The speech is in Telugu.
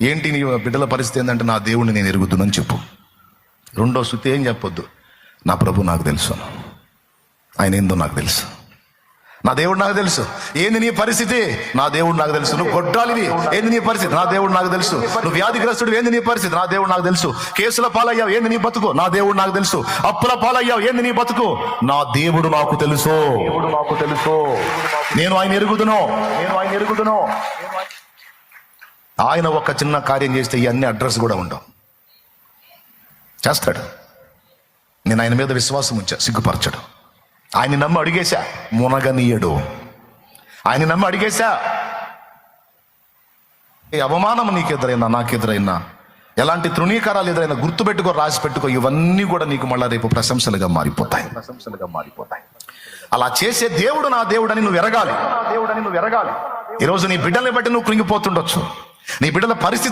ఏంటి నీ బిడ్డల పరిస్థితి ఏంటంటే నా దేవుడిని నేను ఎరుగుతున్నాను చెప్పు. రెండో శృతి ఏం చెప్పొద్దు, నా ప్రభు నాకు తెలుసు, ఆయన ఏందో నాకు తెలుసు, నా దేవుడు నాకు తెలుసు. ఏంది నీ పరిస్థితి? నా దేవుడు నాకు తెలుసు. నువ్వు గొడ్రాలివి, ఏంది నీ పరిస్థితి? నా దేవుడు నాకు తెలుసు. నువ్వు వ్యాధిగ్రస్తుడు, ఏంది నీ పరిస్థితి? నా దేవుడు నాకు తెలుసు. కేసుల పాలయ్యావు, ఏంది నీ బతుకు? నా దేవుడు నాకు తెలుసు. అప్పుల పాలయ్యావు, ఏంది నీ బతుకు? నా దేవుడు నాకు తెలుసు. నేను ఆయన ఎరుగుదును. ఆయన ఒక చిన్న కార్యం చేస్తే ఇవన్నీ అడ్రస్ కూడా ఉండవు. చేస్తాడు. నేను ఆయన మీద విశ్వాసం ఉంచా, సిగ్గుపరచడు. ఆయన నమ్మి అడిగేశా, మునగనీయడు. ఆయన నమ్మి అడిగేశా. ఏ అవమానం నీకు ఎదురైనా, నాకు ఎదురైనా, ఎలాంటి తృణీకారాలు ఎదురైనా గుర్తుపెట్టుకో, రాసి పెట్టుకో, ఇవన్నీ కూడా నీకు మళ్ళీ రేపు ప్రశంసలుగా మారిపోతాయి. అలా చేసే దేవుడు నా దేవుడని నువ్వు ఎరగాలి. ఈరోజు నీ బిడ్డల్ని బట్టి నువ్వు కృంగిపోతుండొచ్చు, నీ బిడ్డల పరిస్థితి